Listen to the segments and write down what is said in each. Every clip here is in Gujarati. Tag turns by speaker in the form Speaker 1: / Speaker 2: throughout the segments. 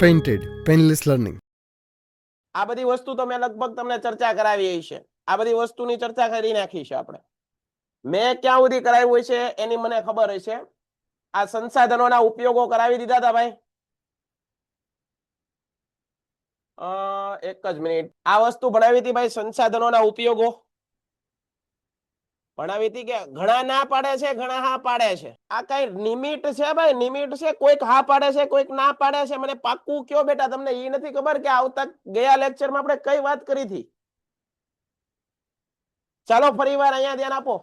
Speaker 1: Painted painless learning.
Speaker 2: આ બધી વસ્તુ તો મેં લગભગ તમને ચર્ચા કરાવી છે. આ બધી વસ્તુની ચર્ચા કરી નાખી છે આપણે. મેં ક્યાં સુધી કરાવ્યું છે એની મને ખબર હશે. આ સંસાધનોના ઉપયોગો કરાવી દીધા હતા ભાઈ. એક જ મિનિટ. આ વસ્તુ ભણાવી હતી ભાઈ, સંસાધનોના ઉપયોગો ભણાવી હતી કે ઘણા ના પાડે છે, ઘણા હા પાડે છે. આ કઈ નિમિટ છે ભાઈ, નિમિટ છે. કોઈક હા પાડે છે, કોઈક ના પાડે છે. મને પાક્કું કયો બેટા, તમને એ નથી ખબર કે આવતા ગયા લેક્ચરમાં આપણે કઈ વાત કરી હતી? ચાલો ફરીવાર અહીંયા ધ્યાન આપો.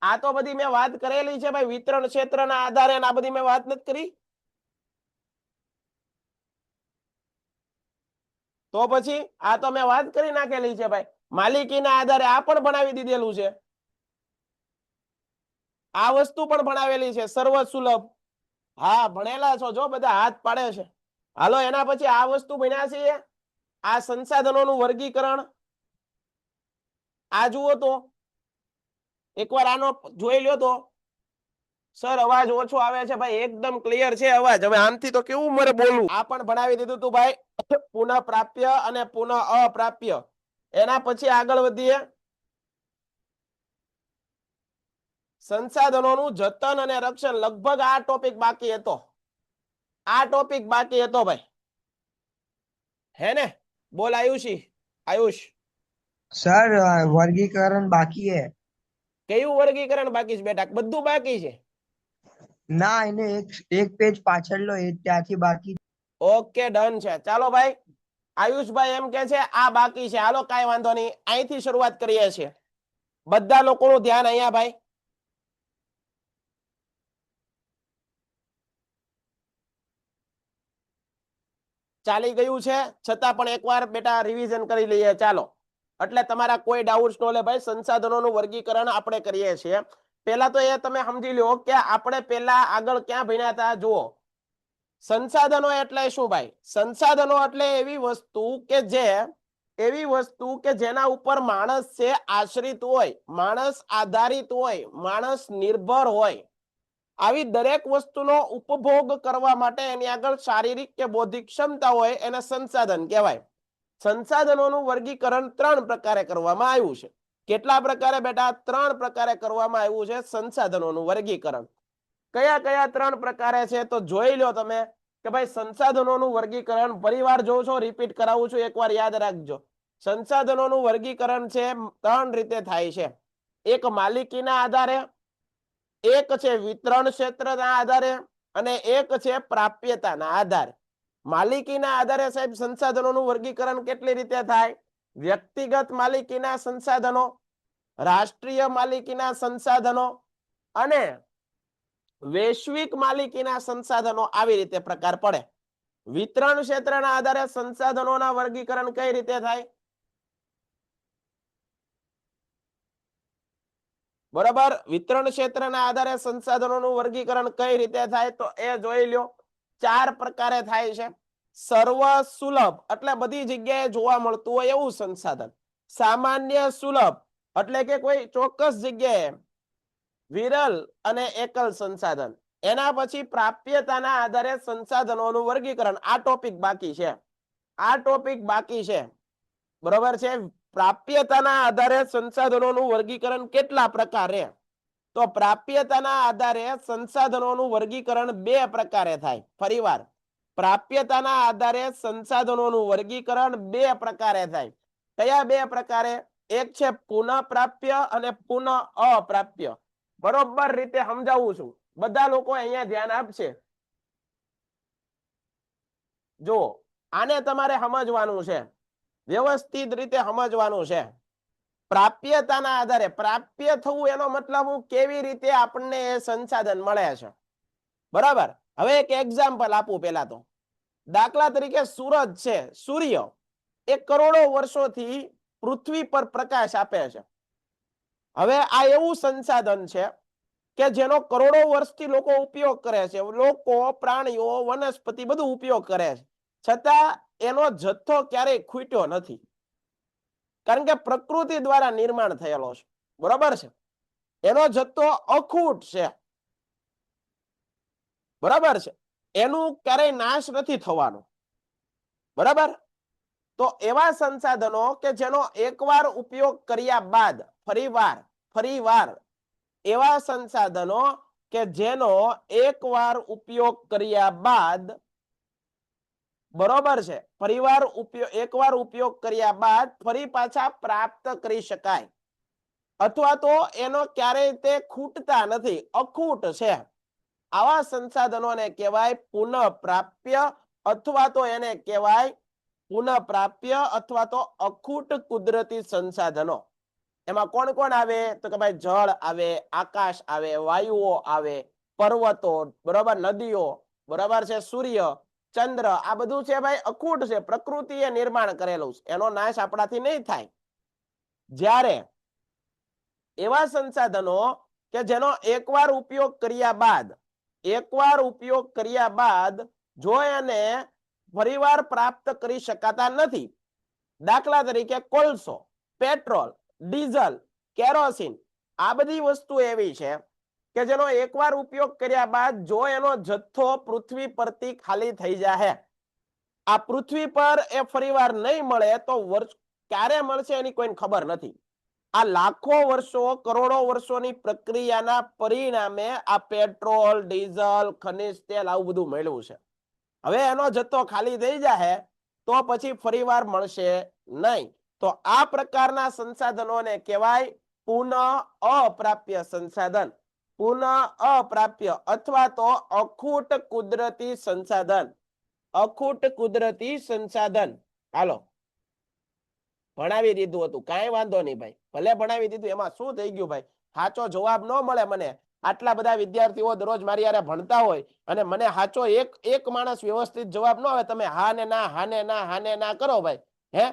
Speaker 2: આ તો બધી મેં વાત કરેલી છે ભાઈ, વિતરણ ક્ષેત્રના આધારે આ બધી મેં વાત નથી કરી. તો પછી આ તો મેં વાત કરી નાખેલી છે ભાઈ. માલિકીના આધારે આ પણ ભણાવી દીધેલું છે. આ વસ્તુ પણ ભણાવેલી છે, સર્વ સુલભ. હા ભણેલા છો, જો બધા હાથ પાડે છે. હાલો એના પછી આ વસ્તુ ભણ્યા છીએ, આ સંસાધનોનું વર્ગીકરણ. આ જુઓ તો એકવાર આનો જોઈ લ્યો તો. સર અવાજ ઓછો આવે છે ભાઈ, એકદમ ક્લિયર છે અવાજ. હવે આમથી તો કેવું મારે બોલવું. આ પણ ભણાવી દીધું તું ભાઈ, પુનઃ પ્રાપ્ય અને પુનઃ અપ્રાપ્ય. એના પછી આગળ વધીએ, સંસાધનોનું જતન અને રક્ષણ. લગભગ આ ટોપિક બાકી હતો. આ ટોપિક બાકી હતો ભાઈ, હે ને? બોલ આયુષી. આયુષ
Speaker 3: सर वर्गीकरण बाकी है
Speaker 2: કયું વર્ગીકરણ બાકી છે બેટા? બધું બાકી છે.
Speaker 3: ना इन्हें एक पेज पाछળ लो એ ત્યાંથી બાકી.
Speaker 2: ઓકે ડન છે. ચાલો ભાઈ, આયુષભાઈ એમ કે છે આ બાકી છે. હાલો કાંઈ વાંધો નહીં, અહીંથી શરૂઆત કરીએ છીએ. બધા લોકોનું ધ્યાન અહીંયા ભાઈ. ચાલી ગયું છે છતાં પણ એકવાર બેટા રિવિઝન કરી લઈએ. ચાલો, એટલે તમારા કોઈ ડાઉટ્સ ન લે ભાઈ. સંસાધનોનું વર્ગીકરણ આપણે કરીએ છીએ. પહેલા તો એ તમે સમજી લો કે આપણે પહેલા આગળ ક્યાં ભણ્યા હતા. જુઓ, સંસાધનો એટલે શું ભાઈ? સંસાધનો એટલે એવી વસ્તુ કે જેના ઉપર માણસ છે આશ્રિત હોય, માણસ આધારિત હોય, માણસ નિર્ભર હોય. આવી દરેક વસ્તુનો ઉપભોગ કરવા માટે એની આગળ શારીરિક કે બૌદ્ધિક ક્ષમતા હોય, એને સંસાધન કહેવાય. સંસાધનોનું વર્ગીકરણ 3 પ્રકારે કરવામાં આવ્યું છે. કેટલા પ્રકારે બેટા? 3 પ્રકારે કરવામાં આવ્યું છે સંસાધનોનું વર્ગીકરણ. કયા કયા 3 પ્રકારે છે તો જોઈ લો તમે કે ભાઈ સંસાધનોનું વર્ગીકરણ. ફરીવાર જોઉં છો, રિપીટ કરાવું છું, એકવાર યાદ રાખજો. સંસાધનોનું વર્ગીકરણ છે 3 રીતે થાય છે. એક માલિકીના આધારે, એક છે વિતરણ ક્ષેત્રના આધારે, અને એક છે પ્રાપ્યતાના આધારે. માલિકીના આધારે સાહેબ સંસાધનોનું વર્ગીકરણ કેટલી રીતે થાય? વ્યક્તિગત માલિકીના સંસાધનો, રાષ્ટ્રીય માલિકીના સંસાધનો અને વૈશ્વિક માલિકીના સંસાધનો. આવી રીતે પ્રકાર પડે. વિતરણ ક્ષેત્રના આધારે સંસાધનોના વર્ગીકરણ કઈ રીતે થાય? બરાબર, વિતરણ ક્ષેત્રના આધારે સંસાધનોનું વર્ગીકરણ કઈ રીતે થાય તો એ જોઈ લો. 4 પ્રકારે થાય છે. સર્વ સુલભ એટલે બધી જગ્યાએ જોવા મળતું હોય એવું સંસાધન. સામાન્ય સુલભ એટલે કે કોઈ ચોક્કસ જગ્યાએ વિરલ અને એકલ સંસાધન. એના પછી પ્રાપ્યતાના આધારે સંસાધનોનું વર્ગીકરણ. આ ટોપિક બાકી છે. આ ટોપિક બાકી છે. બરોબર છે. પ્રાપ્યતાના આધારે સંસાધનોનું વર્ગીકરણ કેટલા પ્રકારે? તો પ્રાપ્યતાના આધારે સંસાધનોનું વર્ગીકરણ 2 પ્રકારે થાય. ફરીવાર, પ્રાપ્યતાના આધારે સંસાધનોનું વર્ગીકરણ 2 પ્રકારે થાય. કયા 2 પ્રકારે? એક છે પુનઃ પ્રાપ્ય અને પુનઃ અપ્રાપ્ય. બરોબર રીતે સમજાવું છું, બધા લોકો અહીંયા ધ્યાન આપશે. જો આને તમારે સમજવાનું છે, વ્યવસ્થિત રીતે સમજવાનું છે. પ્રાપ્યતાના આધારે, પ્રાપ્ય થવું એનો મતલબ હું કેવી રીતે આપણને એ સંસાધન મળે છે. બરાબર. હવે એક એક્ઝામ્પલ આપું. પહેલા તો દાખલા તરીકે સૂરજ છે, સૂર્ય એ કરોડો વર્ષોથી પૃથ્વી પર પ્રકાશ આપે છે. હવે આ એવું સંસાધન છે કે જેનો કરોડો વર્ષથી લોકો ઉપયોગ કરે છે. લોકો, પ્રાણીઓ, વનસ્પતિ બધું ઉપયોગ કરે છે. છતાં એનો જથ્થો ક્યારેય ખૂટ્યો નથી, કારણ કે પ્રકૃતિ દ્વારા નિર્માણ થયેલો છે. બરોબર છે. એનો જથ્થો અખૂટ છે. બરાબર છે. એનું ક્યારેય નાશ નથી થવાનો. બરાબર? તો એવા સંસાધનો કે જેનો એકવાર ઉપયોગ કર્યા બાદ ફરીવાર એવા સંસાધનો કે જેનો એકવાર ઉપયોગ કર્યા બાદ, બરોબર છે, એકવાર ઉપયોગ કર્યા બાદ ફરી પાછા પ્રાપ્ત કરી શકાય, અથવા તો એનો ક્યારેય તે ખૂટતા નથી, અખૂટ છે, આવા સંસાધનોને કહેવાય પુનઃપ્રાપ્ય, અથવા તો એને કહેવાય પુનઃપ્રાપ્ય અથવા તો અખૂટ કુદરતી સંસાધનો. એમાં કોણ કોણ આવે? તો કે ભાઈ જળ આવે, આકાશ આવે, વાયુઓ આવે, પર્વતો, બરોબર, નદીઓ, બરોબર છે, સૂર્ય, ચંદ્ર, આ બધું છે ભાઈ અખૂટ છે, પ્રકૃતિએ નિર્માણ કરેલું છે, એનો નાશ આપણાથી નહીં થાય. જ્યારે એવા સંસાધનો કે જેનો એકવાર ઉપયોગ કર્યા બાદ જો એને ફરીવાર પ્રાપ્ત કરી શકાતા નથી, દાખલા તરીકે કોલસો, પેટ્રોલ, ડીઝલ, કેરોસીન, આ બધી વસ્તુ એવી છે કે જેનો એકવાર ઉપયોગ કર્યા બાદ જો એનો જથ્થો પૃથ્વી પરથી ખાલી થઈ જાય, આ પૃથ્વી પર એ ફરીવાર નહીં મળે તો ક્યારે મળશે એની કોઈને ખબર નથી. આ લાખો વર્ષો, કરોડો વર્ષોની પ્રક્રિયાના પરિણામે આ પેટ્રોલ, ડીઝલ, ખનિજ તેલ આવું બધું મળ્યું છે. હવે એનો જથ્થો ખાલી થઈ જાય તો પછી ફરીવાર મળશે નહીં. તો આ પ્રકારના સંસાધનોને કહેવાય પુનઃ અપ્રાપ્ય સંસાધન, પુનઃ અપ્રાપ્ય અથવા તો અખૂટ કુદરતી સંસાધન, અખૂટ કુદરતી સંસાધન. હાલો, ભણાવી દીધું હતું, કાંઈ વાંધો નહીં ભાઈ, ભલે ભણાવી દીધું, એમાં શું થઈ ગયું ભાઈ? સાચો જવાબ ન મળે મને, આટલા બધા વિદ્યાર્થીઓ દરરોજ મારી યારે ભણતા હોય અને મને સાચો એક માણસ વ્યવસ્થિત જવાબ ન આવે, તમે હા ને ના, હા ને ના, હા ને ના કરો ભાઈ, હે,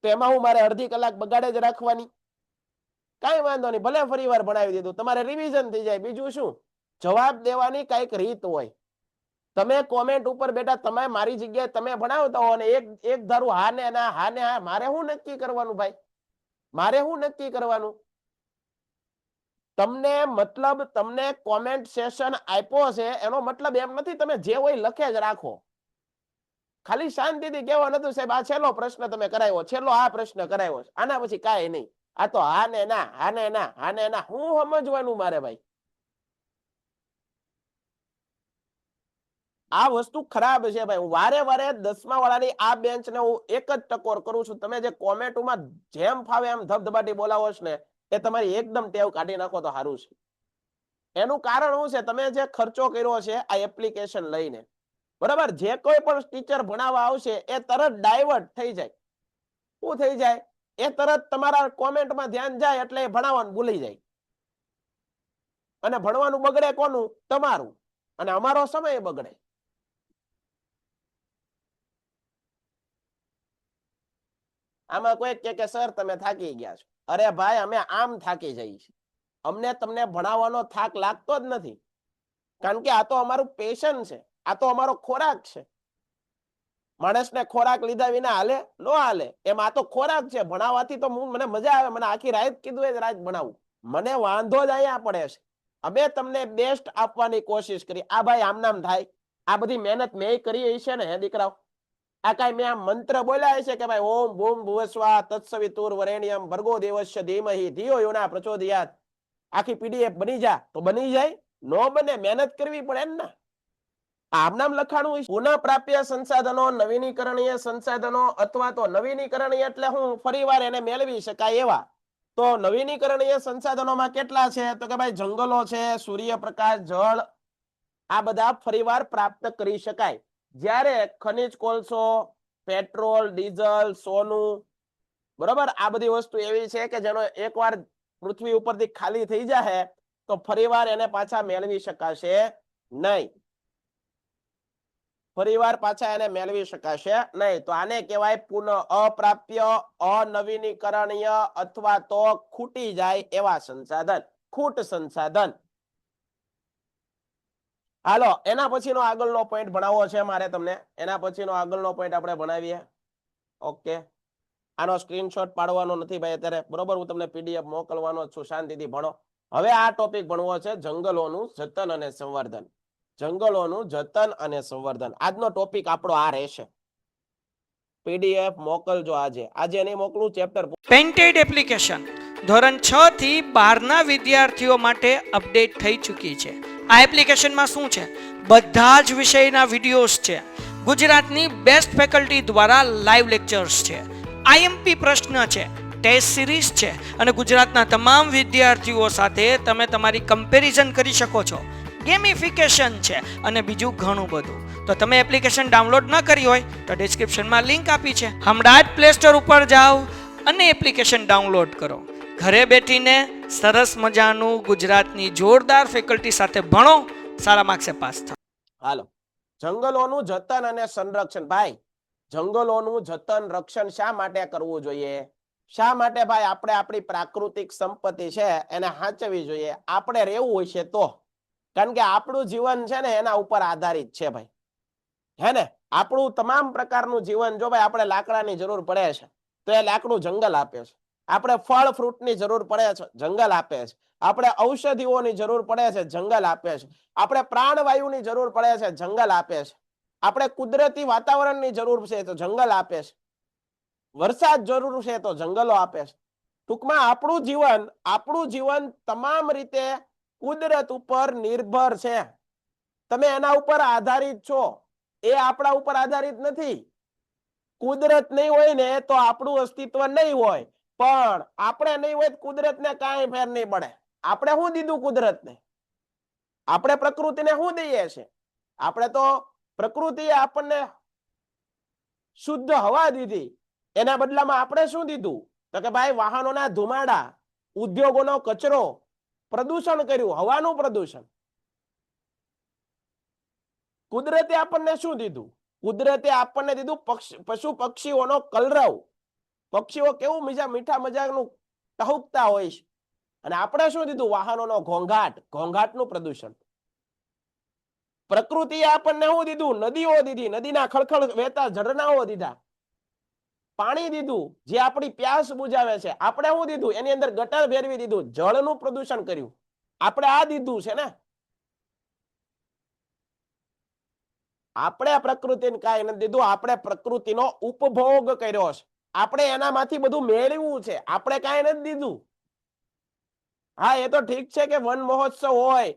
Speaker 2: તો એમાં હું મારે અડધી કલાક બગાડે જ રાખવાની? કાંઈ વાંધો નહીં, ભલે ફરી વાર ભણાવી દીધું, તમારે રિવિઝન થઈ જાય, બીજું શું? જવાબ દેવાની કઈક રીત હોય. તમે કોમેન્ટ ઉપર બેટા તમે મારી જગ્યાએ તમે ભણાવતા હો અને એક ધારું હા ને ના, હા ને હા, મારે શું નક્કી કરવાનું ભાઈ? મારે શું નક્કી કરવાનું? તમને મતલબ, તમને કોમેન્ટ સેશન આપ્યો છે એનો મતલબ એમ નથી તમે જે હોય લખે જ રાખો. ખાલી શાંતિથી કહેવા નતું સાહેબ આ છેલ્લો પ્રશ્ન તમે કરાવ્યો, છેલ્લો આ પ્રશ્ન કરાવ્યો, આના પછી કાંઈ નહીં, આ તો હા ને ના, હા ને ના, હા ને ના, હું સમજવાનું મારે ભાઈ? આ વસ્તુ ખરાબ છે ભાઈ. હું વારે વારે 10મા વાળાની આ બેન્ચને હું એક જ ટકોર કરું છું, તમે જે કોમેન્ટમાં જેમ ફાવે એમ ધબધબાટી બોલાવો છો ને એ તમારી એકદમ ટેવ કાઢી નાખો તો સારું છે. એનું કારણ શું છે? તમે જે ખર્ચો કર્યો છે આ એપ્લિકેશન લઈને, બરાબર, જે કોઈ પણ ટીચર ભણાવવા આવશે એ તરત ડાયવર્ટ થઈ જાય. શું થઈ જાય? એ તરત તમારા કોમેન્ટમાં ધ્યાન જાય એટલે એ ભણાવવાનું ભૂલી જાય, અને ભણવાનું બગડે કોનું? તમારું, અને અમારો સમય બગડે. આમાં કોઈ કે સર તમે થાકી ગયા છો. અરે ભાઈ, અમે આમ થાકી જઈએ છીએ, અમને તમને ભણાવવાનો થાક લાગતો જ નથી, કારણ કે આ તો અમારું પેશન છે, આ તો અમારો ખોરાક છે. માણસને ખોરાક લીધા વિના હાલે? નો હાલે. એમ આ તો ખોરાક છે, ભણાવવાથી તો મને મજા આવે, મને આખી રાત કીધું એ રાત ભણાવું, મને વાંધો જ અહીંયા પડે છે. અમે તમને બેસ્ટ આપવાની કોશિશ કરી. આ ભાઈ આમ નામ થાય? આ બધી મહેનત મેં કરી છે ને હે દીકરાઓ? આ કાંઈ મેં આમ મંત્ર બોલ્યા છે કે ભાઈ ઓમ ભૂમ ભુવસ્વા તત્સવિતુર વરેણ્યમ ભર્ગો દેવસ્ય ધીમહિ ધિયો યો ના પ્રચોદયાત, આખી પીડીએફ બની જા તો બની જાય? નો બને, મહેનત કરવી પડે ને. આમ નામ લખાણું. પુનઃ પ્રાપ્ય સંસાધનો, નવીનીકરણીય સંસાધનો, અથવા તો નવીનીકરણીય એટલે હું ફરીવાર એને મેળવી શકાય એવા. તો નવીનીકરણીય સંસાધનોમાં કેટલા છે? તો કે ભાઈ જંગલો છે, સૂર્યપ્રકાશ, જળ, આ બધા ફરીવાર પ્રાપ્ત કરી શકાય. જ્યારે ખનિજ કોલસો, પેટ્રોલ, ડીઝલ, સોનું, બરોબર, આ બધી વસ્તુ એવી છે કે જેનો એકવાર પૃથ્વી ઉપરથી ખાલી થઈ જાય તો ફરીવાર એને પાછા મેળવી શકાશે નહીં. ફરીવાર પાછા એને મેળવી શકાશે નહીં. તો આને કહેવાય પુનઃ અપ્રાપ્ય, અનવીનીકરણીય અથવા તો ખૂટી જાય એવા સંસાધન, ખૂટ સંસાધન. હાલો, એના પછીનો આગળનો પોઈન્ટ ભણાવવો છે મારે તમને. એના પછીનો આગળનો પોઈન્ટ આપણે ભણાવીએ. ઓકે, આનો સ્ક્રીનશોટ પાડવાનો નથી ભાઈ અત્યારે, બરોબર, હું તમને પીડીએફ મોકલવાનો છું, શાંતિથી ભણો. હવે આ ટોપિક ભણવો છે જંગલોનું જતન અને સંવર્ધન. જંગલોનું જતન અને સંવર્ધન. આજનો ટોપિક આપણો આ રહેશે. પીડીએફ મોકલજો આજે નહીં મોકલું ચેપ્ટર.
Speaker 1: પેન્ટેડ એપ્લિકેશન ધોરણ 6 થી 12ના વિદ્યાર્થીઓ માટે અપડેટ થઈ ચૂકી છે. આ એપ્લિકેશનમાં શું છે? બધા જ વિષયના વિડીયોઝ છે. ગુજરાતની બેસ્ટ ફેકલ્ટી દ્વારા લાઈવ લેક્ચર્સ છે. આઈએમપી પ્રશ્ન છે, ટેસ્ટ સિરીઝ છે અને ગુજરાતના તમામ વિદ્યાર્થીઓ સાથે તમે તમારી કમ્પેરિઝન કરી શકો છો. ગેમિફિકેશન છે અને બીજું ઘણું બધું. તો તમે એપ્લિકેશન ડાઉનલોડ ન કરી હોય તો ડિસ્ક્રિપ્શનમાં લિંક આપી છે. હમણાં જ પ્લે સ્ટોર ઉપર જાઓ અને એપ્લિકેશન ડાઉનલોડ કરો. ઘરે બેઠીને સરસ મજાનું ગુજરાતની જોરદાર ફેકલ્ટી સાથે ભણો, સારા માર્ક્સે પાસ થાઓ.
Speaker 2: હાલો, જંગલોનું જતન અને સંરક્ષણ. ભાઈ, જંગલોનું જતન રક્ષણ શા માટે કરવું જોઈએ? શા માટે ભાઈ આપણે આપણી પ્રાકૃતિક સંપત્તિ છે એને સાચવવી જોઈએ? આપણે રહેવું હોય છે તો, કારણ કે આપણું જીવન છે ને એના ઉપર આધારિત છે ભાઈ, હે ને? આપણું તમામ પ્રકારનું જીવન, જો ભાઈ આપણે લાકડાની જરૂર પડે છે તો એ લાકડું જંગલ આપે છે. આપણે ફળ ફ્રૂટની જરૂર પડે છે, જંગલ આપે છે. આપણે ઔષધિઓની જરૂર પડે છે, જંગલ આપે છે. આપણે પ્રાણવાયુની જરૂર પડે છે, જંગલ આપે છે. આપણે કુદરતી વાતાવરણની જરૂર છે તો જંગલ આપે છે. વરસાદ જરૂર છે તો જંગલો આપે છે. ટૂંકમાં આપણું જીવન તમામ રીતે કુદરત ઉપર નિર્ભર છે. તમે એના ઉપર આધારિત છો, એ આપણા ઉપર આધારિત નથી. કુદરત નહીં હોય ને તો આપણું અસ્તિત્વ નહીં હોય, પણ આપણે નહીં હોય કુદરતને કાંઈ ફેર નહીં પડે. આપણે શું દીધું કુદરતને? આપણે પ્રકૃતિને શું દઈએ છે? આપણે તો પ્રકૃતિએ આપણને શુદ્ધ હવા દીધી, એના બદલામાં આપણે શું દીધું? તો કે ભાઈ વાહનોના ધુમાડા, ઉદ્યોગોનો કચરો, પ્રદૂષણ કર્યું, હવાનું પ્રદૂષણ. કુદરતે આપણને શું દીધું? કુદરતે આપણને દીધું પશુ પક્ષીઓનો કલરવ. પક્ષીઓ કેવું મીઠા મજાકનું ટહુકતા હોય છે, અને આપણે શું દીધું? વાહનોનો ઘોંઘાટનું પ્રદૂષણ. પ્રકૃતિએ આપણને શું દીધું? નદીઓ દીધી, નદીના ખળખળ વહેતા ઝરણાઓ દીધા, પાણી દીધું જે આપણી પ્યાસ બુજાવે છે. આપણે શું દીધું? એની અંદર ગટર ફેરવી દીધું, જળનું પ્રદૂષણ કર્યું. આપણે આ દીધું છે ને. આપણે પ્રકૃતિને કાંઈ નથી દીધું, આપણે પ્રકૃતિનો ઉપભોગ કર્યો છે. આપણે એનામાંથી બધું મેળવ્યું છે, આપણે કાંઈ નથી દીધું. હા, એ તો ઠીક છે કે વન મહોત્સવ હોય,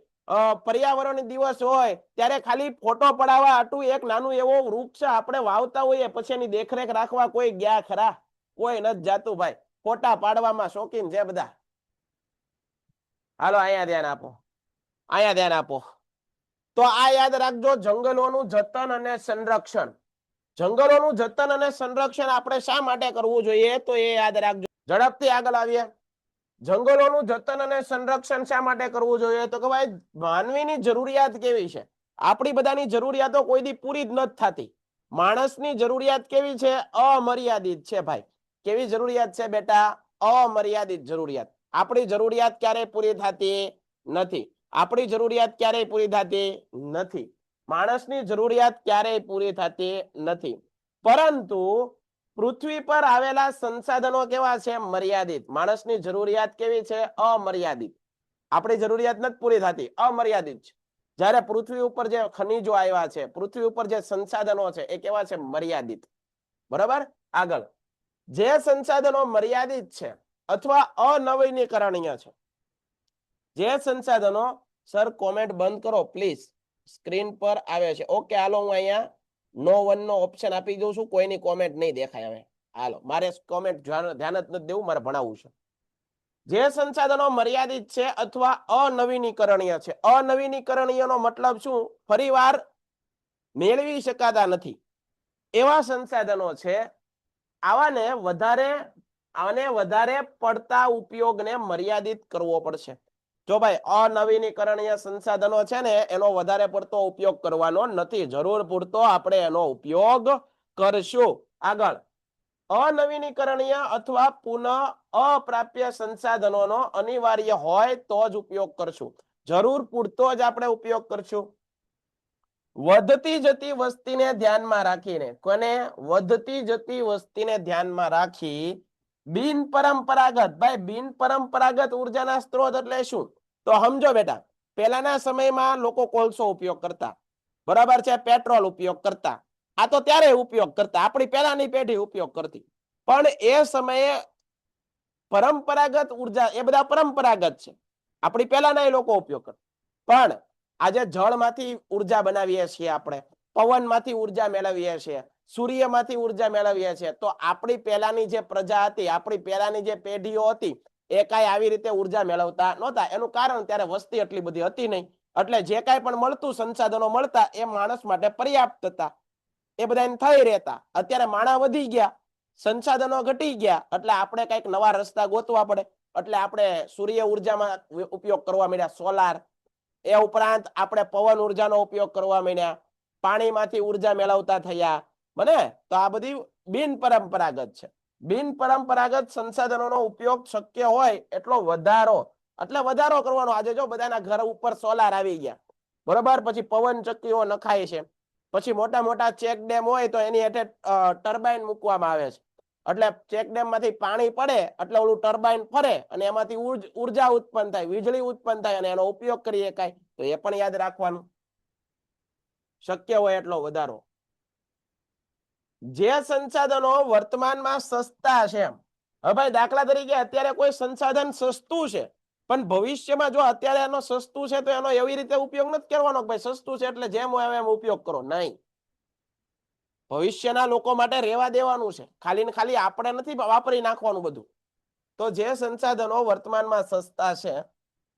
Speaker 2: પર્યાવરણ દિવસ હોય ત્યારે ખાલી ફોટો પડાવવા આટલું એક નાનું એવો વૃક્ષ આપણે વાવતા હોઈએ, પછી એની દેખરેખ રાખવા કોઈ ગયા ખરા? કોઈ નથી જાતું ભાઈ. ફોટા પાડવામાં શોખીન છે બધા. હાલો, અહીંયા ધ્યાન આપો. તો આ યાદ રાખજો, જંગલોનું જતન અને સંરક્ષણ. જંગલોનું જતન અને સંરક્ષણ આપણે શા માટે કરવું જોઈએ તો એ યાદ રાખજો. ઝડપથી આગળ આવીએ. જંગલોનું જતન અને સંરક્ષણ શા માટે કરવું જોઈએ? તો કે ભાઈ માનવીની જરૂરિયાત કેવી છે? આપણી બધાની જરૂરિયાતો કોઈ દી પૂરી જ નથી થતી. માણસની જરૂરિયાત કેવી છે? અમર્યાદિત છે ભાઈ. કેવી જરૂરિયાત છે બેટા? અમર્યાદિત જરૂરિયાત. આપણી જરૂરિયાત ક્યારેય પૂરી થતી નથી. આપણી જરૂરિયાત ક્યારેય પૂરી થતી નથી. માણસની જરૂરિયાત ક્યારેય પૂરી થતી નથી. પરંતુ પૃથ્વી પર આવેલા સંસાધનો કેવા છે? મર્યાદિત. માણસની જરૂરિયાત કેવી છે? અમર્યાદિત. આપણી જરૂરિયાત નથી પૂરી થતી, અમર્યાદિત છે. જ્યારે પૃથ્વી ઉપર જે ખનિજો આવ્યા છે, પૃથ્વી ઉપર જે સંસાધનો છે એ કેવા છે? મર્યાદિત. બરાબર? આગળ, જે સંસાધનો મર્યાદિત છે અથવા અનવીનીકરણીય છે, જે સંસાધનો, સર કોમેન્ટ બંધ કરો પ્લીઝ, સ્ક્રીન પર આવે છે. ઓકે, હાલો, હું અહીંયા નો વન નો ઓપ્શન આપી દઉં છું, કોઈની કોમેન્ટ નહીં દેખાય હવે. હાલો, મારે કોમેન્ટ ધ્યાન જ નથી દેવું, મારે ભણાવવું છે. જે સંસાધનો મર્યાદિત છે અથવા અનવીનીકરણીય છે. અનવીનીકરણીયનો મતલબ શું? ફરીવાર મેળવી શકાતા નથી એવા સંસાધનો છે. આને વધારે પડતા ઉપયોગને મર્યાદિત કરવો પડશે. જો ભાઈ અનવીનીકરણીય સંસાધનો છે ને એનો વધારે પડતો ઉપયોગ કરવાનો નથી, જરૂર પૂરતો આપણે એનો ઉપયોગ કરશું. આગળ, અનવીનીકરણીય અથવા પુનઃ અપ્રાપ્ય સંસાધનોનો અનિવાર્ય હોય તો જ ઉપયોગ કરશું, જરૂર પૂરતો જ આપણે ઉપયોગ કરશું. વધતી જતી વસ્તીને ધ્યાનમાં રાખીને, કોને? વધતી જતી વસ્તીને ધ્યાનમાં રાખી બિનપરંપરાગત, ભાઈ બિનપરંપરાગત ઉર્જાના સ્ત્રોત એટલે શું? તો સમજો બેટા, પહેલાના સમયમાં લોકો કોલસો ઉપયોગ કરતા, બરાબર છે, પેટ્રોલ ઉપયોગ કરતા, આ તો ત્યારે ઉપયોગ કરતા, આપણી પહેલાની પેઢી ઉપયોગ કરતી. પણ એ સમયે પરંપરાગત ઉર્જા એ બધા પરંપરાગત છે, આપણી પહેલાના એ લોકો ઉપયોગ કરતા. પણ આજે જળમાંથી ઉર્જા બનાવીએ છીએ, આપણે પવનમાંથી ઉર્જા મેળવીએ છીએ, સૂર્યમાંથી ઉર્જા મેળવીએ છીએ. તો આપણી પહેલાની જે પ્રજા હતી, આપણી પહેલાની જે પેઢીઓ હતી, એ કાંઈ આવી રીતે ઉર્જા મેળવતા નહોતા. એનું કારણ ત્યારે વસ્તી એટલી બધી હતી નહીં, એટલે જે કાંઈ પણ મળતું, સંસાધનો મળતા, એ માણસ માટે પર્યાપ્ત હતા, એ બધા થઈ રહેતા. અત્યારે માણસ વધી ગયા, સંસાધનો ઘટી ગયા, એટલે આપણે કંઈક નવા રસ્તા ગોતવા પડે. એટલે આપણે સૂર્ય ઉર્જામાં ઉપયોગ કરવા માંડ્યા, સોલાર. એ ઉપરાંત આપણે પવન ઉર્જાનો ઉપયોગ કરવા માંડ્યા, પાણીમાંથી ઉર્જા મેળવતા થયા. બને તો આ બધી બિનપરંપરાગત છે. બિનપરંપરાગત સંસાધનોનો ઉપયોગ શક્ય હોય એટલો વધારો, એટલે વધારો કરવાનો. આજે જો બધાના ઘર ઉપર સોલાર આવી ગયા, બરોબર, પછી પવન ચક્કીઓ નખાય છે, પછી મોટા મોટા ચેક ડેમ હોય તો એની હેઠે ટર્બાઇન મૂકવામાં આવે છે, એટલે ચેક ડેમ માંથી પાણી પડે એટલે ઓલું ટર્બાઇન ફરે અને એમાંથી ઉર્જા ઉત્પન્ન થાય, વીજળી ઉત્પન્ન થાય, અને એનો ઉપયોગ કરી શકાય. તો એ પણ યાદ રાખવાનું, શક્ય હોય એટલો વધારો. જે સંસાધનો વર્તમાનમાં સસ્તા છે, હવે ભાઈ દાખલા તરીકે અત્યારે કોઈ સંસાધન સસ્તું છે, પણ ભવિષ્યમાં જો અત્યારે એનો સસ્તું છે તો એનો એવી રીતે ઉપયોગ નથી કરવાનો કે ભાઈ સસ્તું છે એટલે જેમ હોય એમ ઉપયોગ કરો. નહીં, ભવિષ્યના લોકો માટે રહેવા દેવાનું છે, ખાલી ને ખાલી આપણે નથી વાપરી નાખવાનું બધું. તો જે સંસાધનો વર્તમાનમાં સસ્તા છે,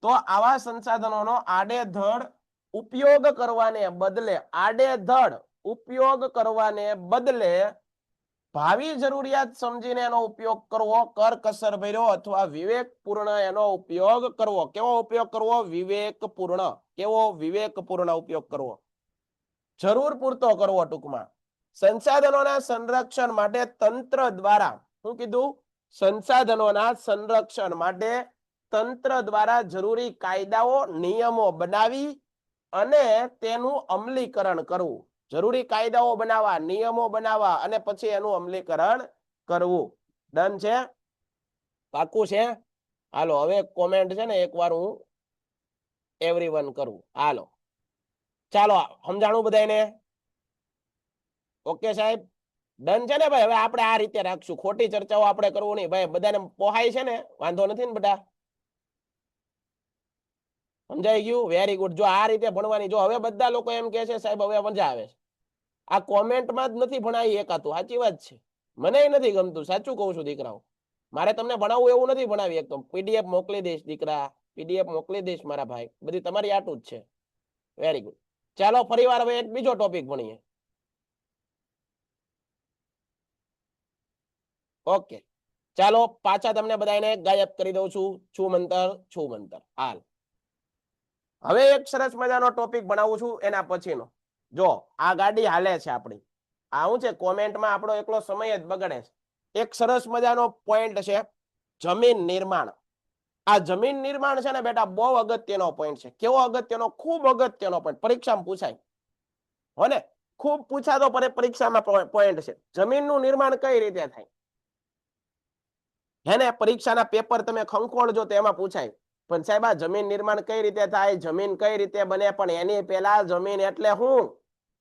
Speaker 2: તો આવા સંસાધનોનો આડેધડ ઉપયોગ કરવાને બદલે, આડેધડ ઉપયોગ કરવાને બદલે ભાવિ જરૂરિયાત સમજીને એનો ઉપયોગ કરવો, કરકસર ભર્યો અથવા વિવેકપૂર્ણ એનો ઉપયોગ કરવો. કેવો ઉપયોગ કરવો? વિવેકપૂર્ણ. કેવો? વિવેકપૂર્ણ ઉપયોગ કરવો, જરૂર પૂરતો કરવો. ટૂંકમાં સંસાધનોના સંરક્ષણ માટે તંત્ર દ્વારા, શું કીધું? સંસાધનોના સંરક્ષણ માટે તંત્ર દ્વારા જરૂરી કાયદાઓ, નિયમો બનાવી અને તેનું અમલીકરણ કરવું. જરૂરી કાયદાઓ બનાવવા, નિયમો બનાવવા અને પછી એનું અમલીકરણ કરવું. ડન છે? પાકું છે? હાલો, હવે કોમેન્ટ છે ને એકવાર હું એવરીવન કરું. હાલો, ચાલો, સમજાણું બધાને? ઓકે સાહેબ, ડન છે ને ભાઈ? હવે આપણે આ રીતે રાખશું, ખોટી ચર્ચાઓ આપણે કરવું નહીં ભાઈ. બધાને પોહાય છે ને? વાંધો નથી ને બધા? સમજાઈ ગયું? Very good. જો આ રીતે ભણવાની, જો હવે બધા લોકો એમ કે છે સાહેબ હવે મજા આવે છે, આ કોમેન્ટમાં જ નથી ભણાવી એકાતું. સાચી વાત છે, મને નથી ગમતું, સાચું કહું છું દીકરાઓ. મારે તમને ભણાવવું એવું નથી ભણાવી એક તો. પીડીએફ મોકલી દઈશ દીકરા, પીડીએફ મોકલી દઈશ મારા ભાઈ, બધી તમારી આટું જ છે. Very good. ચાલો ફરી વાર હવે એક બીજો ટોપિક ભણીએ. ઓકે, ચાલો પાછા તમને બધાને ગાયબ કરી દઉં છું. છું મંતર. હાલ, હવે એક સરસ મજાનો ટોપિક ભણાવું છું એના પછીનો. જો આ ગાડી હાલે છે આપણી, આ શું છે, કોમેન્ટમાં આપણો એકલો સમય જ બગડે છે. એક સરસ મજાનો પોઈન્ટ છે, જમીન નિર્માણ. આ જમીન નિર્માણ છે ને બેટા, બહુ અગત્યનો પોઈન્ટ છે. કેવો અગત્યનો? ખૂબ અગત્યનો પોઈન્ટ, પરીક્ષામાં પૂછાય હો ને, ખૂબ પૂછાતો પરીક્ષામાં પોઈન્ટ છે. જમીનનું નિર્માણ કઈ રીતે થાય હે ને, પરીક્ષાના પેપર તમે ખંખોળજો તો એમાં પૂછાય. પણ સાહેબ આ જમીન નિર્માણ કઈ રીતે થાય, જમીન કઈ રીતે બને? પણ એની પહેલા જમીન એટલે શું,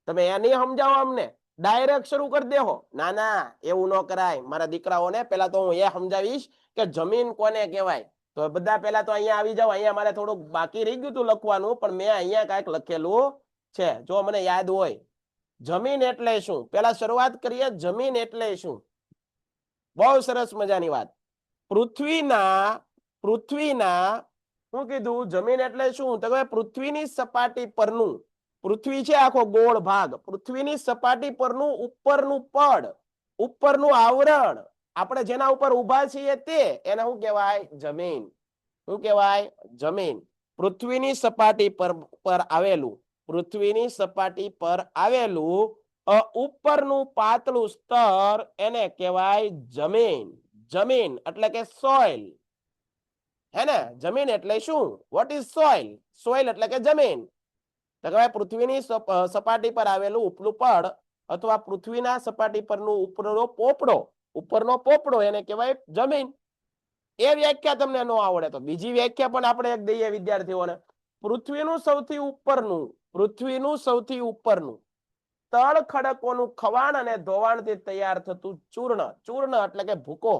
Speaker 2: તમે એની સમજાવો અમને. ડાયરેક્ટ શરૂ કરી દેહો. ના ના, એવું ન કરાય મારા દીકરાઓને. પેલા તો હું એ સમજાવીશ કે જમીન કોને કહેવાય. તો બધા પહેલા તો અહીંયા આવી જાવ. અહીંયા મારે થોડુંક બાકી રહી ગયું હતું લખવાનું, પણ મેં અહીંયા કાંઈક લખેલું છે, જો મને યાદ હોય. જમીન એટલે શું, પેલા શરૂઆત કરીએ. જમીન એટલે શું? બહુ સરસ મજાની વાત. પૃથ્વીના શું કીધું? જમીન એટલે શું? તો કે પૃથ્વીની સપાટી પરનું, પૃથ્વી છે આખો ગોળ ભાગ, પૃથ્વીની સપાટી પરનું ઉપરનું પડ, ઉપરનું આવરણ, આપણે જેના ઉપર ઊભા છીએ તે, એને શું કહેવાય? જમીન. શું કહેવાય? જમીન. પૃથ્વીની સપાટી પર આવેલું, પૃથ્વીની સપાટી પર આવેલું ઉપરનું પાતળું સ્તર એને કહેવાય જમીન. જમીન એટલે કે સોઇલ, હે ને? જમીન એટલે શું? What is soil? સોઇલ એટલે કે જમીન. તો કહેવાય પૃથ્વીની સપાટી પર આવેલું ઉપલું પડ અથવા પૃથ્વીના સપાટી પરનું ઉપરનો પોપડો એને કહેવાય જમીન. એ વ્યાખ્યા તમને ન આવડે તો બીજી વ્યાખ્યા પણ આપણે એક દઈએ વિદ્યાર્થીઓને. પૃથ્વીનું સૌથી ઉપરનું તળ ખડકોનું ખવાણ અને ધોવાણથી તૈયાર થતું ચૂર્ણ. ચૂર્ણ એટલે કે ભૂકો.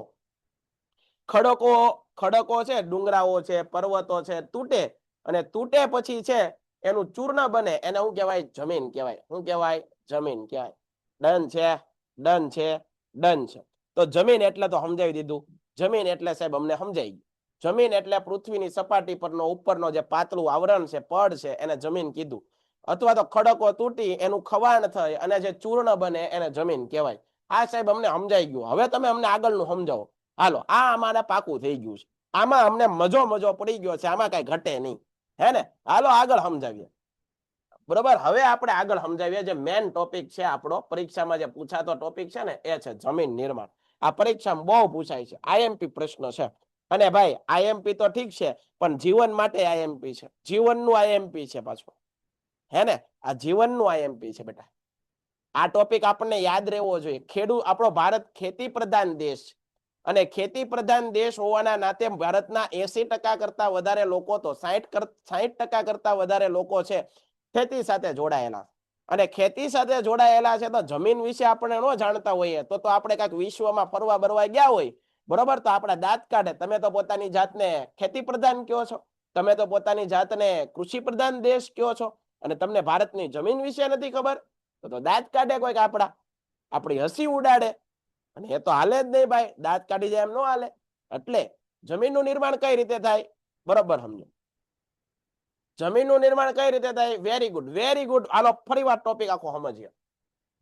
Speaker 2: ખડકો છે, ડુંગરાઓ છે, પર્વતો છે, તૂટે અને તૂટે પછી છે એનું ચૂર્ણ બને, એને શું કહેવાય? જમીન કહેવાય. શું કહેવાય? જમીન કહેવાય. ડન છે, ડન છે, ડન છે. તો જમીન એટલે તો સમજાવી દીધું. જમીન એટલે સાહેબ અમને સમજાઈ ગયું. જમીન એટલે પૃથ્વીની સપાટી પરનો ઉપરનો જે પાતળું આવરણ છે, પડ છે, એને જમીન કીધું. અથવા તો ખડકો તૂટી એનું ખવાણ થઈ અને જે ચૂર્ણ બને એને જમીન કહેવાય. આ સાહેબ અમને સમજાઈ ગયું. હવે તમે અમને આગળનું સમજાવો. હાલો, આ અમારે પાકું થઈ ગયું છે. આમાં અમને મજો પડી ગયો છે. આમાં કઈ ઘટે નહીં. હે ને? હાલો આગળ સમજાવીએ. બરોબર, હવે આપણે આગળ સમજાવીએ. જે મેન ટોપિક છે આપણો, પરીક્ષામાં જે પૂછાતો ટોપિક છે ને, એ છે જમીન નિર્માણ. આ પરીક્ષામાં બહુ પૂછાય છે. આઈએમપી પ્રશ્ન છે. અને ભાઈ આઈએમપી તો ઠીક છે, પણ જીવન માટે આઈએમપી છે. જીવનનું આઈએમપી છે પાછું. હે ને? આ જીવનનું આઈએમપી છે બેટા. આ ટોપિક આપણને યાદ રહેવો જોઈએ. આપણો ભારત ખેતી પ્રધાન દેશ છે. અને ખેતી પ્રધાન દેશ હોવાના નાતે ભારતના 80% કરતા વધારે લોકો, તો 60% કરતા વધારે લોકો છે ખેતી સાથે જોડાયેલા. અને ખેતી સાથે જોડાયેલા છે તો જમીન વિશે આપણે ન જાણતા હોઈએ તો આપણે કાંઈક વિશ્વમાં ફરવા બરવા ગયા હોય, બરોબર, તો આપણા દાંત કાઢે. તમે તો પોતાની જાતને ખેતી પ્રધાન કહો છો, તમે તો પોતાની જાતને કૃષિ પ્રધાન દેશ કહો છો, અને તમને ભારતની જમીન વિશે નથી ખબર, તો દાંત કાઢે કોઈક આપણી હસી ઉડાડે. અને એ તો હાલે જ નહીં ભાઈ. દાંત કાઢી જાય એમ ન હાલે. એટલે જમીનનું નિર્માણ કઈ રીતે થાય? બરોબર સમજો. જમીનનું નિર્માણ કઈ રીતે થાય? Very good, very good. હાલો ફરી વાર ટોપિક આખો સમજીએ.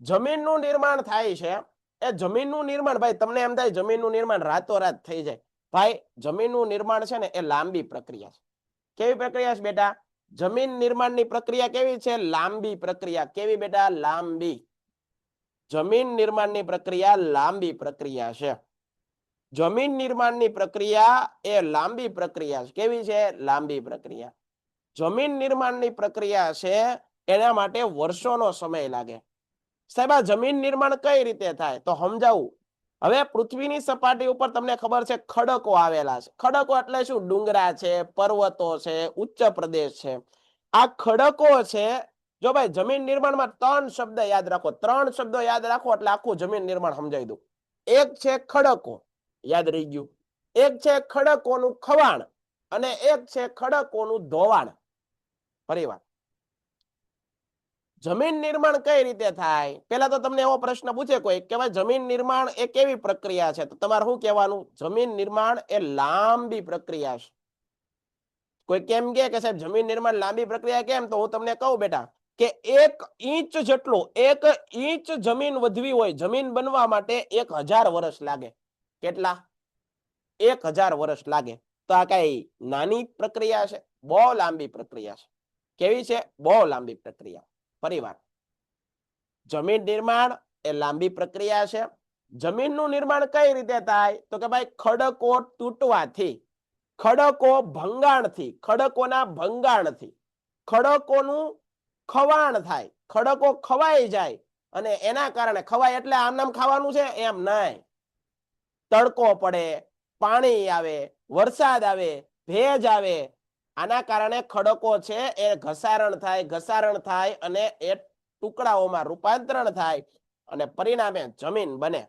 Speaker 2: જમીનનું નિર્માણ થાય છે. એ જમીનનું નિર્માણ ભાઈ તમને એમ થાય જમીનનું નિર્માણ રાતોરાત થઈ જાય. ભાઈ જમીનનું નિર્માણ છે ને એ લાંબી પ્રક્રિયા છે. કેવી પ્રક્રિયા છે બેટા? જમીન નિર્માણની પ્રક્રિયા કેવી છે? લાંબી પ્રક્રિયા. કેવી બેટા? લાંબી. જમીન નિર્માણની પ્રક્રિયા લાંબી પ્રક્રિયા છે. જમીન નિર્માણની પ્રક્રિયા એ લાંબી પ્રક્રિયા છે. કેવી છે? લાંબી પ્રક્રિયા. જમીન નિર્માણની પ્રક્રિયા છે એના માટે વર્ષોનો સમય લાગે. સાહેબ આ જમીન નિર્માણ કઈ રીતે થાય તો સમજાવું. હવે પૃથ્વીની સપાટી ઉપર તમને ખબર છે ખડકો આવેલા છે. ખડકો એટલે શું? ડુંગરા છે, પર્વતો છે, ઉચ્ચ પ્રદેશ છે. આ ખડકો છે. જો ભાઈ જમીન નિર્માણમાં 3 શબ્દ યાદ રાખો. 3 શબ્દો યાદ રાખો એટલે આખું જમીન નિર્માણ સમજાવી દઉં. એક છે ખડકો, યાદ રહી ગયું. એક છે ખડકોનું ખવાણ અને એક છે ખડકોનું ધોવાણ. ફરીવાર, જમીન નિર્માણ કઈ રીતે થાય? પેલા તો તમને એવો પ્રશ્ન પૂછે કોઈ કે ભાઈ જમીન નિર્માણ એ કેવી પ્રક્રિયા છે, તો તમારે શું કહેવાનું? જમીન નિર્માણ એ લાંબી પ્રક્રિયા છે. કોઈ કેમ કે સાહેબ જમીન નિર્માણ લાંબી પ્રક્રિયા કેમ? તો હું તમને કહું બેટા કે 1 ઇંચ જેટલું, 1 ઇંચ જમીન વધવી હોય, જમીન બનવા માટે 1000 વર્ષ લાગે. કેટલા? 1000 વર્ષ લાગે. તો આ કઈ નાની પ્રક્રિયા છે? બહુ લાંબી પ્રક્રિયા છે. કેવી છે? બહુ લાંબી પ્રક્રિયા. ફરીવાર, જમીન નિર્માણ એ લાંબી પ્રક્રિયા છે. જમીનનું નિર્માણ કઈ રીતે થાય? તો કે ભાઈ ખડકો તૂટવાથી, ખડકો ભંગાણથી, ખડકોના ભંગાણથી, ખડકોનું ખવાણ થાય. ખડકો ખવાઈ જાય અને એના કારણે, ખવાય એટલે આમ નામ ખાવાનું છે એમ નહીં. તડકો પડે, પાણી આવે, વરસાદ આવે, ભેજ આવે, આના કારણે ખડકો છે એ ઘસારણ થાય અને એ ટુકડાઓમાં રૂપાંતરણ થાય અને પરિણામે જમીન બને.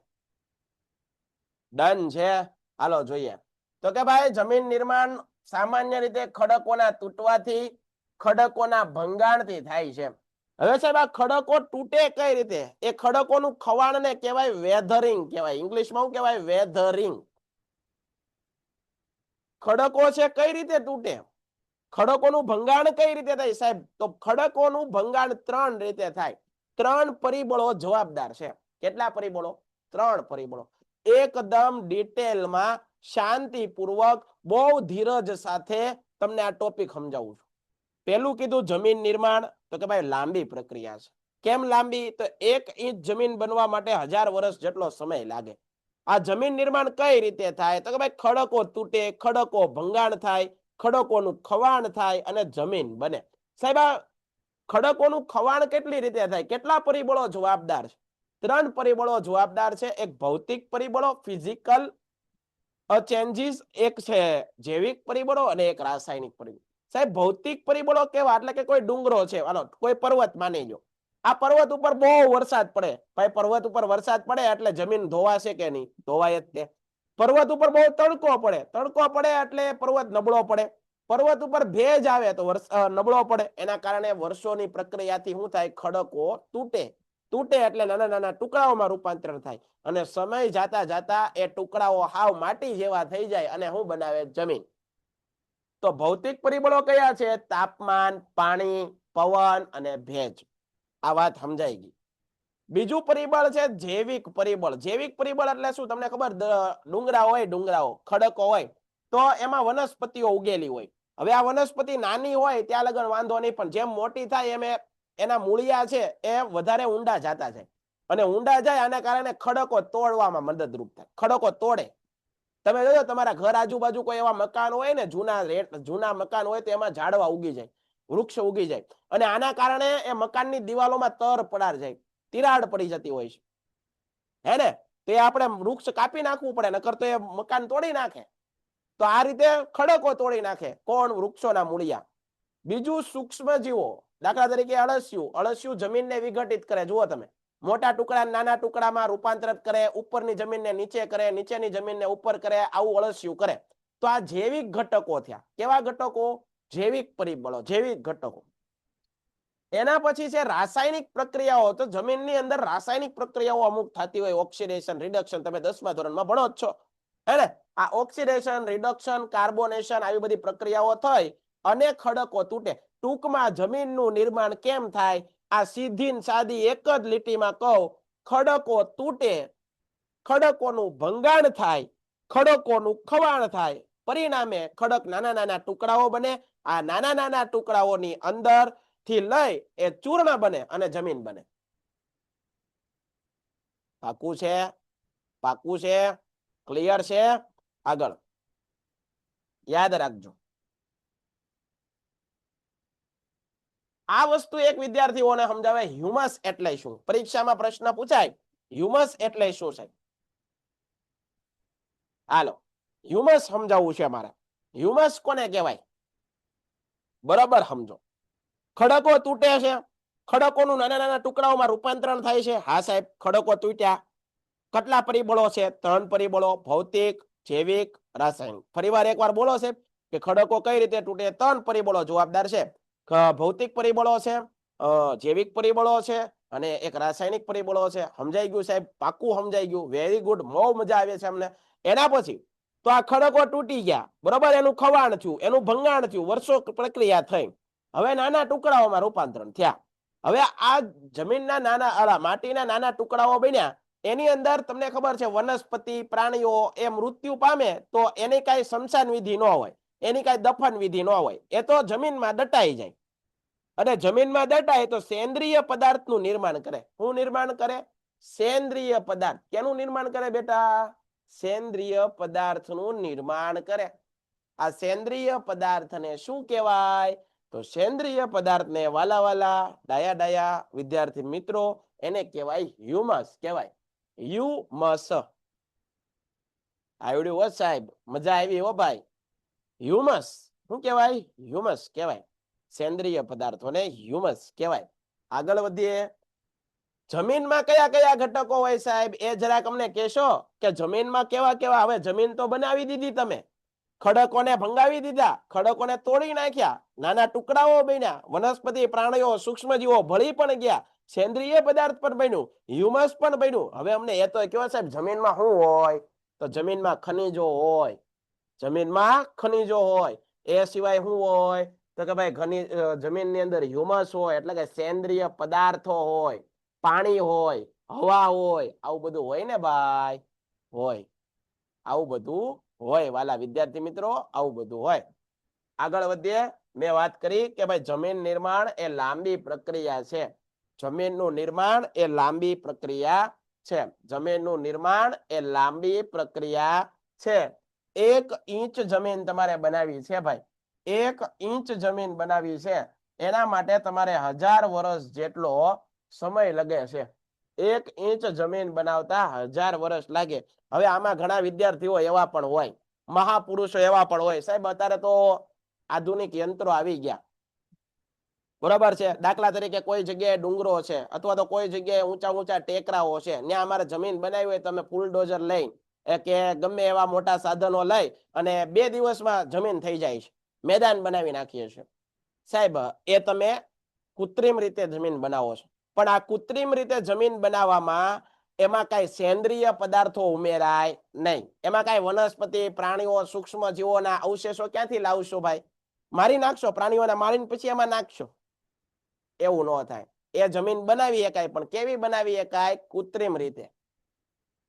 Speaker 2: ડન છે? હાલો જોઈએ. તો કે ભાઈ જમીન નિર્માણ સામાન્ય રીતે ખડકોના તૂટવાથી, ખડકોના ભંગાણથી થાય છે. હવે સાહેબ આ ખડકો તૂટે કઈ રીતે? એ ખડકોનું ખવાણને કહેવાય વેધરિંગ કહેવાય. ઇંગ્લિશમાં શું કહેવાય? વેધરિંગ. ખડકો છે કઈ રીતે તૂટે? ખડકોનું ભંગાણ કઈ રીતે થાય સાહેબ? તો ખડકોનું ભંગાણ 3 રીતે થાય. 3 પરિબળો જવાબદાર છે. કેટલા પરિબળો? 3 પરિબળો. એકદમ ડિટેલમાં, શાંતિપૂર્વક, બહુ ધીરજ સાથે તમને આ ટોપિક સમજાવું છું. પહેલું કીધું જમીન નિર્માણ, તો કે ભાઈ લાંબી પ્રક્રિયા છે. કેમ લાંબી? તો 1 ઇંચ જમીન બનવા માટે 1000 વર્ષ જેટલો સમય લાગે. આ જમીન નિર્માણ કઈ રીતે થાય? તો કે ભાઈ ખડકો તૂટે, ખડકો ભંગાણ થાય, ખડકોનું ખવાણ થાય અને જમીન બને. સાહેબ આ ખડકોનું ખવાણ કેટલી રીતે થાય? કેટલા પરિબળો જવાબદાર છે? 3 પરિબળો જવાબદાર છે. એક ભૌતિક પરિબળો, ફિઝિકલ ચેન્જીસ, એક છે જૈવિક પરિબળો અને એક રાસાયણિક પરિબળો. સાહેબ ભૌતિક પરિબળો કેવા, એટલે કે કોઈ ડુંગરો છે, હાલો કોઈ પર્વત માની લો, આ પર્વત ઉપર બહુ વરસાદ પડે, ભાઈ પર્વત ઉપર વરસાદ પડે એટલે જમીન ધોવાશે કે નહીં? ધોવાય જ તે. પર્વત ઉપર બહુ તડકો પડે એટલે પર્વત નબળો પડે. પર્વત ઉપર ભેજ આવે તો નબળો પડે. એના કારણે વર્ષોની પ્રક્રિયાથી શું થાય? ખડકો તૂટે એટલે નાના નાના ટુકડાઓમાં રૂપાંતરણ થાય અને સમય જાતા જાતા એ ટુકડાઓ હાવ માટી જેવા થઈ જાય અને શું બનાવે? જમીન. તો ભૌતિક પરિબળો કયા છે? તાપમાન, પાણી, પવન અને ભેજ. આ વાત સમજાઈ ગઈ. બીજું પરિબળ છે જૈવિક પરિબળ. જૈવિક પરિબળ એટલે શું? તમને ખબર? ડુંગરાઓ ખડકો હોય તો એમાં વનસ્પતિઓ ઉગેલી હોય. હવે આ વનસ્પતિ નાની હોય ત્યાં લગન વાંધો નહીં, પણ જેમ મોટી થાય એમ એના મૂળિયા છે એ વધારે ઊંડા જતા જાય અને ઊંડા જાય આના કારણે ખડકો તોડવામાં મદદરૂપ થાય. ખડકો તોડે. તમે જોજો તમારા ઘર આજુબાજુ કોઈ એવા મકાન હોય ને, જૂના મકાન હોય તો એમાં ઝાડવા ઉગી જાય, વૃક્ષ ઉગી જાય અને આના કારણે એ મકાનની દિવાલોમાં તર પડાર જાય, તિરાડ પડી જતી હોય છે, હે ને? તો એ આપણે વૃક્ષ કાપી નાખવું પડે, નકર તો એ મકાન તોડી નાખે. તો આ રીતે ખડકો તોડી નાખે. કોણ? વૃક્ષોના મૂળિયા. બીજું સૂક્ષ્મ જીવો, દાખલા તરીકે અળસિયું જમીનને વિઘટિત કરે. જુઓ તમે, મોટા ટુકડા નાના ટુકડામાં રૂપાંતરિત કરે, ઉપરની જમીનને નીચે કરે, નીચેની જમીનને ઉપર કરે, આવું અળસિયું કરે. તો આ જૈવિક ઘટકો થયા. કેવા ઘટકો? જૈવિક પરિબળો, જૈવિક ઘટકો. એના પછી છે રાસાયણિક પ્રક્રિયાઓ. તો જમીનની અંદર રાસાયણિક પ્રક્રિયાઓ અમુક થતી હોય, ઓક્સિડેશન, રિડક્શન. તમે 10મા ધોરણમાં ભણો જ છો, હે ને? આ ઓક્સિડેશન, રિડક્શન, કાર્બોનેશન, આવી બધી પ્રક્રિયાઓ થઈ અને ખડકો તૂટે. ટૂંકમાં જમીનનું નિર્માણ કેમ થાય? આ સીધી સાદી એક જ લીટીમાં કહું, ખડકો તૂટે, ખડકોનું ભંગાણ થાય, ખડકોનું ખવાણ થાય, પરિણામે ખડક નાના નાના ટુકડાઓ બને. આ નાના નાના ટુકડાઓની અંદર થી લઈ એ ચૂર્ણ બને અને જમીન બને. પાકું છે? ક્લિયર છે? આગળ યાદ રાખજો. આ વસ્તુ એક વિદ્યાર્થીઓને સમજાવે. હ્યુમસ એટલે શું? પરીક્ષામાં પ્રશ્ન પૂછાય, હ્યુમસ એટલે શું છે? હાલો, હ્યુમસ સમજાવવું છે મારે. હ્યુમસ કોને કહેવાય? બરાબર સમજો. ખડકો તૂટે છે, ખડકોનું નાના નાના ટુકડાઓમાં રૂપાંતરણ થાય છે. હા સાહેબ, ખડકો તૂટ્યા. કેટલા પરિબળો છે? 3 પરિબળો: ભૌતિક, જૈવિક, રાસાયણિક. ફરીવાર એકવાર બોલો સાહેબ કે ખડકો કઈ રીતે તૂટે? 3 પરિબળો જવાબદાર છે. ભૌતિક પરિબળો છે, જૈવિક પરિબળો છે અને એક રાસાયણિક પરિબળો છે. સમજાઈ ગયું સાહેબ? પાક્કું સમજાઈ ગયું? વેરી ગુડ, બહુ મજા આવે છે અમને. એના પછી તો આ ખડકો તૂટી ગયા, બરોબર, એનું ખવાણ થયું, એનું ભંગાણ થયું, વર્ષો પ્રક્રિયા થઈ, હવે નાના ટુકડાઓમાં રૂપાંતરણ થયા. હવે આ જમીનના માટીના નાના ટુકડાઓ બન્યા. એની અંદર તમને ખબર છે વનસ્પતિ, પ્રાણીઓ એ મૃત્યુ પામે તો એની કાંઈ શમશાન વિધિ ન હોય, એની કાંઈ દફન વિધિ ન હોય, એ તો જમીનમાં દટાઈ જાય. અને જમીનમાં દટાય તો સેન્દ્રિય પદાર્થનું નિર્માણ કરે. શું નિર્માણ કરે? સેન્દ્રિય પદાર્થ. કેનું નિર્માણ કરે બેટા? સેન્દ્રિય પદાર્થનું નિર્માણ કરે. આ સેન્દ્રિય પદાર્થને શું કહેવાય? તો સેન્દ્રિય પદાર્થને વાલા ડાયા વિદ્યાર્થી મિત્રો, એને કહેવાય હ્યુમસ. કહેવાય હ્યુમસ. આવડ્યું હો સાહેબ? મજા આવી હો ભાઈ? હ્યુમસ શું કહેવાય? હ્યુમસ કહેવાય. સેન્દ્રિય પદાર્થોને હ્યુમસ કહેવાય. આગળ વધીએ. જમીનમાં કયા કયા ઘટકો હોય સાહેબ? એ જરાક અમને કહેશો કે જમીનમાં કેવા કેવા? હવે જમીન તો બનાવી દીધી તમે, ખડકોને ભંગાવી દીધા, ખડકોને તોડી નાખ્યા, નાના ટુકડાઓ બન્યા, વનસ્પતિ, પ્રાણીઓ, સૂક્ષ્મજીવો ભળી પણ ગયા, સેન્દ્રિય પદાર્થ પણ બન્યું, હ્યુમસ પણ બન્યું. હવે અમને એ તો કયો સાહેબ, જમીનમાં શું હોય? તો જમીનમાં ખનિજો હોય. જમીનમાં ખનિજો હોય. એ સિવાય શું હોય? તો કે ભાઈ જમીનની અંદર હ્યુમસ હોય, એટલે કે સેન્દ્રિય પદાર્થો હોય, પાણી હોય, હવા હોય, આવું બધું હોય ને ભાઈ? હોય. આવું બધું હોય વાલા વિદ્યાર્થી મિત્રો, આવું બધું હોય. આગળ વધીએ. મેં વાત કરી કે ભાઈ જમીન નિર્માણ એ લાંબી પ્રક્રિયા છે. જમીનનું નિર્માણ એ લાંબી પ્રક્રિયા છે. જમીનનું નિર્માણ એ લાંબી પ્રક્રિયા છે. 1 ઇંચ જમીન તમારે બનાવી છે ભાઈ, 1 ઇંચ જમીન બનાવી છે, એના માટે તમારે 1000 વર્ષ જેટલો સમય લાગે છે. 1 ઇંચ જમીન બનાવતા 1000 વર્ષ લાગે. હવે આમાં ઘણા વિદ્યાર્થીઓ એવા પણ હોય, મહાપુરુષો એવા પણ હોય સાહેબ. અત્યારે તો આધુનિક યંત્રો આવી ગયા, બરોબર છે. દાખલા તરીકે કોઈ જગ્યાએ ડુંગરો છે અથવા તો કોઈ જગ્યાએ ઊંચા ઊંચા ટેકરાઓ છે, ત્યાં અમારે જમીન બનાવી હોય તમે બુલડોઝર લઈ કે ગમે એવા મોટા સાધનો લઈ અને 2 દિવસમાં જમીન થઈ જાય છે, મેદાન બનાવી નાખીએ છીએ. સાહેબ એ તમે કૃત્રિમ રીતે જમીન બનાવો છો, પણ આ કૃત્રિમ રીતે જમીન બનાવવામાં એમાં કઈ સેન્દ્રિય પદાર્થો ઉમેરાય નહીં. એમાં કઈ વનસ્પતિ, પ્રાણીઓ, સૂક્ષ્મ જીવોના અવશેષો ક્યાંથી લાવશો ભાઈ? મારી નાખશો, પ્રાણીઓને મારીને પછી એમાં નાખશો. એવું ન થાય. એ જમીન બનાવી શકાય, પણ કેવી બનાવી શકાય? કૃત્રિમ રીતે.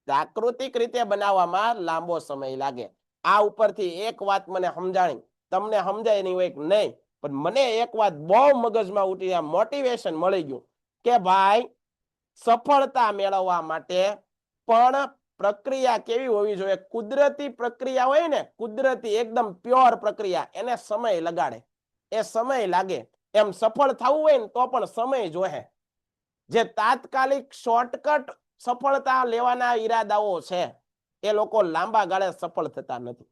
Speaker 2: પ્રાકૃતિક રીતે બનાવવામાં લાંબો સમય લાગે. આ ઉપરથી એક વાત મને સમજાણી, તમને સમજાય નહીં હોય નહીં, પણ મને એક વાત બહુ મગજમાં ઉઠી, મોટિવેશન મળી ગયું કે ભાઈ સફળતા મેળવવા માટે પણ પ્રક્રિયા કેવી હોવી જોઈએ? કુદરતી પ્રક્રિયા હોય ને, કુદરતી એકદમ પ્યોર પ્રક્રિયા, એને સમય લગાડે, એ સમય લાગે. એમ સફળ થવું હોય ને તો પણ સમય જોહે. જે તાત્કાલિક શોર્ટકટ સફળતા લેવાના ઈરાદાઓ છે એ લોકો લાંબા ગાળે સફળ થતા નથી.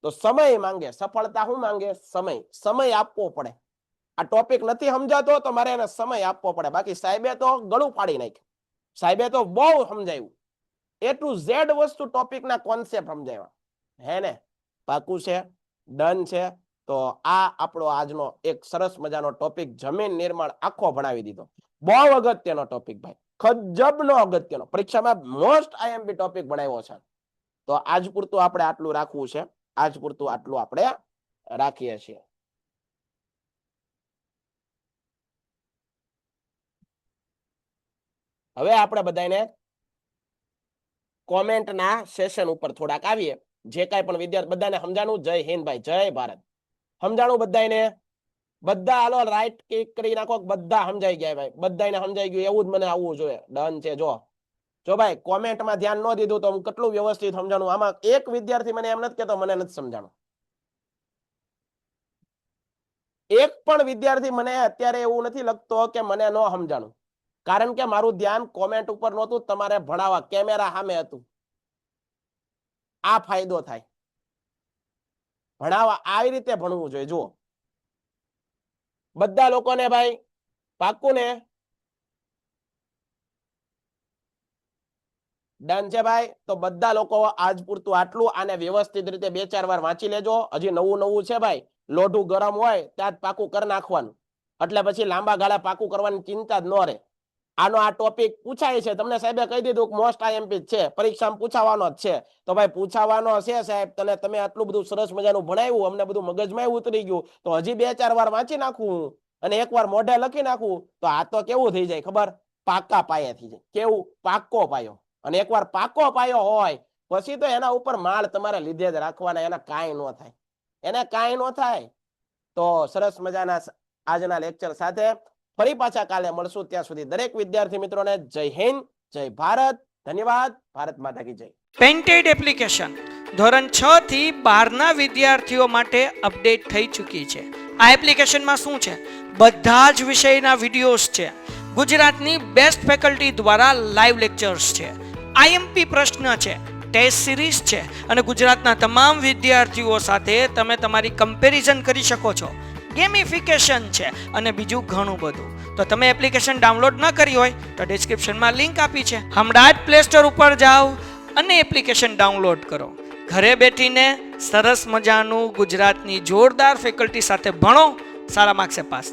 Speaker 2: તો સમય માંગે. સફળતા શું માંગે? સમય. સમય આપવો પડે. આ ટોપિક નથી સમજાતો તો મારે એને સમય આપવો પડે. બાકી સાહેબે તો ગળું પાડી નાખ્યું. સાહેબે તો બહુ સમજાવ્યું. A to Z વસ્તુ ટોપિકના કોન્સેપ્ટ સમજાવ્યા. હે ને? પાકું છે? ડન છે? તો આ આપણો આજનો એક સરસ મજાનો ટોપિક જમીન નિર્માણ આખો ભણાવી દીધો. બહુ અગત્યનો ટોપિક ભાઈ, ખજબનો અગત્યનો, પરીક્ષામાં મોસ્ટ આઈએમપી ટોપિક ભણાવ્યો છે. તો આજ પૂરતું આપણે આટલું રાખવું છે. આજ પૂરતું આટલું આપણે રાખીએ છીએ. હવે આપણે બધાને કોમેન્ટના સેશન ઉપર થોડાક આવીએ. જે કાંઈ પણ વિદ્યાર્થી, બધાને સમજાણું? જય હિન્દ ભાઈ, જય ભારત. સમજાણું બધાને? બધા હાલો રાઈટ ક્લિક કરી નાખો. બધા સમજાઈ ગયા ભાઈ, બધાને સમજાઈ ગયું એવું જ મને આવવું જોઈએ. ડન છે. જો ભાઈ કોમેન્ટમાં ધ્યાન ન દીધું તો હું કેટલું વ્યવસ્થિત સમજાણું. આમાં એક વિદ્યાર્થી મને એમ નથી કહેતો મને નથી સમજાણું. એક પણ વિદ્યાર્થી મને અત્યારે એવું નથી લગતો કે મને ન સમજાણું, કારણ કે મારું ધ્યાન કોમેન્ટ ઉપર નહોતું, તમારે ભણાવવા કેમેરા સામે હતું. આ ફાયદો થાય. ભણાવવા આવી રીતે ભણવું જોઈએ. જુઓ બધા લોકોને ભાઈ પાક્કું ને? ડન છે ભાઈ. તો બધા લોકો આજ પૂરતું આટલું. આને વ્યવસ્થિત રીતે 2-4 વાર વાંચી લેજો. હજી નવું છે ભાઈ. લોઢું ગરમ હોય ત્યાં જ પાકું કરી નાખવાનું, એટલે પછી લાંબા ગાળા પાકું કરવાની ચિંતા જ ન રહે. આનો આ ટોપિક પૂછાય છે, તમને સાહેબે કહી દીધું કે મોસ્ટ આઈએમપી છે, પરીક્ષામાં પૂછાવાનો જ છે. તો ભાઈ પૂછાવાનો છે સાહેબ, તમે આટલું બધું સરસ મજાનું ભણાવ્યું, અમને બધું મગજમાં ઉતરી ગયું, તો હજી 2-4 વાર વાંચી નાખવું અને એકવાર મોઢે લખી નાખવું તો આ તો કેવું થઈ જાય ખબર? પાકા પાયે થઈ જાય. કેવું? પાકો પાયો. અને એકવાર પાકો પાયો હોય પછી તો એના ઉપર માળ તમારે લીધે જ રાખવાના. એને કાંઈ ન થાય, એને કાંઈ ન થાય. તો સરસ મજાના આજના લેક્ચર સાથે ફરી પાછા કાલે મળશું. ત્યાં સુધી દરેક વિદ્યાર્થી મિત્રોને જય હિન્દ, જય ભારત. ધન્યવાદ. ભારત માતા કી જય.
Speaker 1: પેન્ટેડ એપ્લિકેશન ધોરણ 6 થી 12ના વિદ્યાર્થીઓ માટે અપડેટ થઈ ચૂકી છે. આ એપ્લિકેશનમાં શું છે? બધા જ વિષયના વિડીયોઝ છે. ગુજરાતની બેસ્ટ ફેકલ્ટી દ્વારા લાઈવ લેક્ચર્સ છે. આઈએમપી પ્રશ્ન છે, ટેસ્ટ સિરીઝ છે અને ગુજરાતના તમામ વિદ્યાર્થીઓ સાથે તમે તમારી કમ્પેરિઝન કરી શકો છો. ગેમિફિકેશન છે અને બીજું ઘણું બધું. તો તમે એપ્લિકેશન ડાઉનલોડ ન કરી હોય તો ડિસ્ક્રિપ્શનમાં લિંક આપી છે. હમણાં જ પ્લે સ્ટોર ઉપર જાઓ અને એપ્લિકેશન ડાઉનલોડ કરો. ઘરે બેઠીને સરસ મજાનું ગુજરાતની જોરદાર ફેકલ્ટી સાથે ભણો, સારા માર્ક્સે પાસ થાઓ.